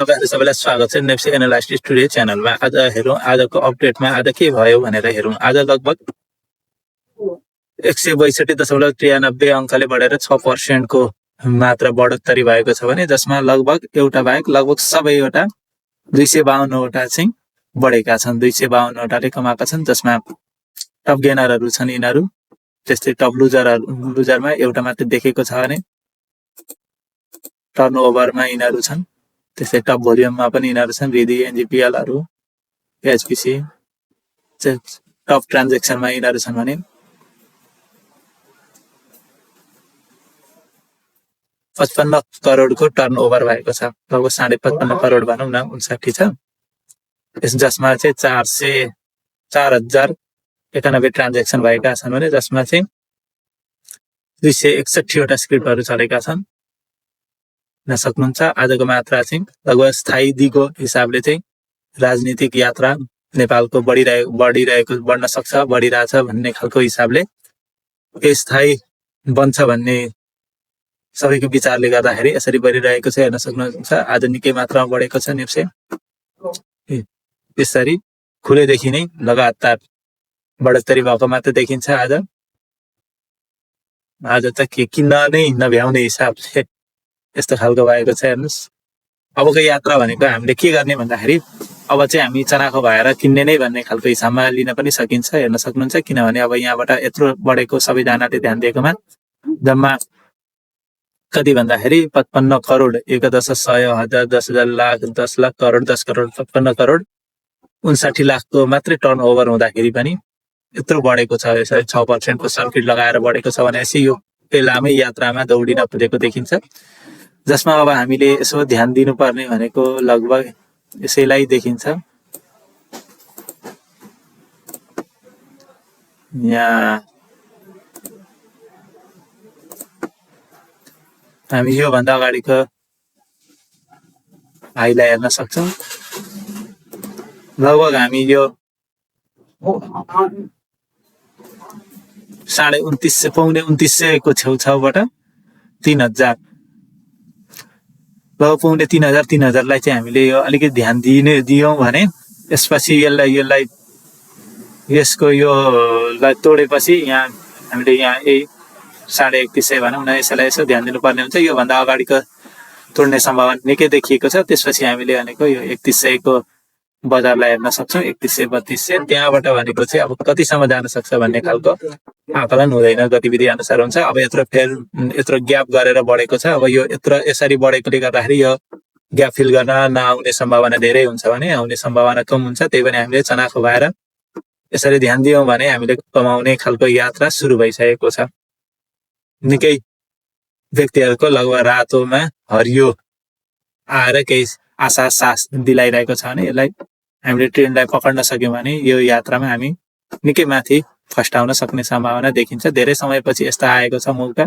तपाईहरु सबैलाई स्वागत छ नेप्सी एनालाइस्ट स्टुडियो च्यानलमा। आज हेरौँ आजको अपडेटमा आज के भयो भनेर हेरौँ। आज लगभग 162.93 अङ्कले बढेर 6% को मात्रा बढोत्तरी भएको छ भने जसमा लगभग एउटा बाहेक लगभग सबैवटा 252 वटा चाहिँ बढेका छन्। 252 वटाले कमाएका छन् जसमा टप गेनरहरू छन् यिनीहरू। त्यस्तै टप लुजरमा एउटा मात्र देखेको छ भने टर्नओभरमा यिनीहरू छन्। त्यस्तै टप भोल्युममा पनि यिनीहरू छन्। रिडी एनजीपीएलहरू एचपीसी टप ट्रान्जेक्सनमा यिनीहरू छन् भने 55 करोडको टर्नओभर भएको छ। लगभग 55.5 करोड भनौँ न 59 छ। जसमा चाहिँ 4,091 ट्रान्जेक्सन भएका छन् भने जसमा चाहिँ 261 वटा स्क्रिप्टहरू चलेका छन्। सक्नुहुन्छ आजको मात्रा चाहिँ लगभग स्थायी दिगो हिसाबले चाहिँ राजनीतिक यात्रा नेपालको बढ्न सक्छ, बढिरहेछ भन्ने खालको हिसाबले स्थायी बन्छ भन्ने सबैको विचारले गर्दाखेरि यसरी बढिरहेको छ। हेर्न सक्नुहुन्छ आज निकै मात्रामा बढेको छ नेप्से। यसरी खुलेदेखि नै लगातार बढोत्तरी भएको मात्र देखिन्छ। आज त के किन्न नै नभ्याउने हिसाबले यस्तो खालको भएको छ। हेर्नुस् अबको यात्रा भनेको हामीले के गर्ने भन्दाखेरि अब चाहिँ हामी चनाखो भएर किन्ने नै भन्ने खालको हिसाबमा लिन पनि सकिन्छ। हेर्न सक्नुहुन्छ किनभने अब यहाँबाट यत्रो बढेको सबैजनाले ध्यान दिएकोमा जम्मा कति भन्दाखेरि 55 करोड 1,100,000 10,000 लाख 10 लाख करोड 10 करोड 55 करोड 59 लाखको मात्रै टर्नओभर हुँदाखेरि पनि यत्रो बढेको छ। यसरी 6% को सर्किट लगाएर बढेको छ भने यो लामै यात्रामा दौडिन पुगेको देखिन्छ। जसमा अब हामीले यसो ध्यान दिनुपर्ने भनेको लगभग यसैलाई देखिन्छ। यहाँ हामी यो भन्दा अगाडिको हाइलाई हेर्न सक्छौँ। लगभग हामी यो 29.5 को छेउछाउबाट 3,000 लगभग 3,000 लाई चाहिँ हामीले यो अलिकति ध्यान दियौँ भने यसपछि यसको यो तोडेपछि यहाँ हामीले यहाँ 31.5 भनौँ न यसलाई यसो ध्यान दिनुपर्ने हुन्छ। यो भन्दा अगाडिको तोड्ने सम्भावना निकै देखिएको छ। त्यसपछि हामीले भनेको यो 3100 को बजारलाई हेर्न सक्छौँ। 3100-3200 त्यहाँबाट भनेको चाहिँ अब कतिसम्म जान सक्छ भन्ने खालको आकलन हुँदैन, गतिविधि अनुसार हुन्छ। अब यत्रो ग्याप गरेर बढेको छ। अब यो यसरी बढेकोले गर्दाखेरि यो ग्याप फिल गर्न नआउने सम्भावना धेरै हुन्छ भने आउने सम्भावना कम हुन्छ। त्यही पनि हामीले चनाखो भएर यसरी ध्यान दियौँ भने हामीले कमाउने खालको यात्रा सुरु भइसकेको छ। निकै व्यक्तिहरूको लगभग रातोमा हरियो आएर केही आशा सास दिलाइरहेको छ भने यसलाई हामीले ट्रेन्डलाई पकड्न सक्यौँ भने यो यात्रामा हामी निकै माथि फस्टाउन सक्ने सम्भावना देखिन्छ। धेरै समयपछि यस्तो आएको छ मौका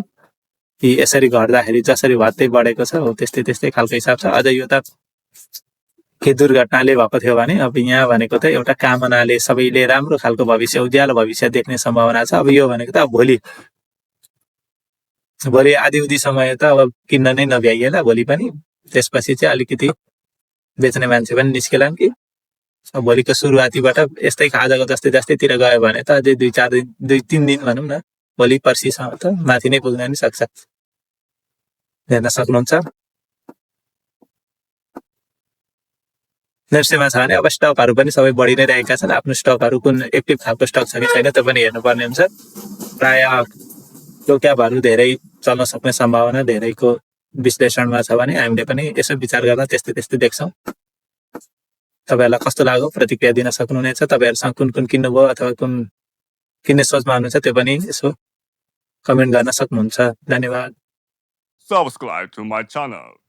कि यसरी घट्दाखेरि जसरी भत्तै बढेको छ हो त्यस्तै खालको हिसाब छ। अझ यो त के दुर्घटनाले भएको थियो भने अब यहाँ भनेको त एउटा कामनाले सबैले राम्रो खालको भविष्य उज्यालो भविष्य देख्ने सम्भावना छ। अब यो भनेको त अब भोलि आधी समय त अब किन्न नै नभ्याइएला भोलि पनि। त्यसपछि चाहिँ अलिकति बेच्ने मान्छे पनि निस्केलान् कि भोलिको सुरुवातीबाट यस्तै आजको जस्तैतिर गयो भने त अझै 2-3 दिन भनौँ न भोलि पर्सिसम्म त माथि नै पुग्न नि सक्छ। हेर्न सक्नुहुन्छ नेप्सेमा छ भने अब स्टकहरू पनि सबै बढी नै रहेका छन्। आफ्नो स्टकहरू कुन एक्टिभ खालको स्टक छ कि छैन त्यो पनि हेर्नुपर्ने हुन्छ। प्राय लो क्यापहरू धेरै चल्न सक्ने सम्भावना धेरैको विश्लेषणमा छ भने हामीले पनि यसो विचार गर्दा त्यस्तै देख्छौँ। तपाईँहरूलाई कस्तो लाग्यो प्रतिक्रिया दिन सक्नुहुनेछ। तपाईँहरूसँग कुन किन्नुभयो अथवा कुन किन्ने सोचमा हुनुहुन्छ त्यो पनि यसो कमेन्ट गर्न सक्नुहुन्छ। धन्यवाद। Subscribe to my channel.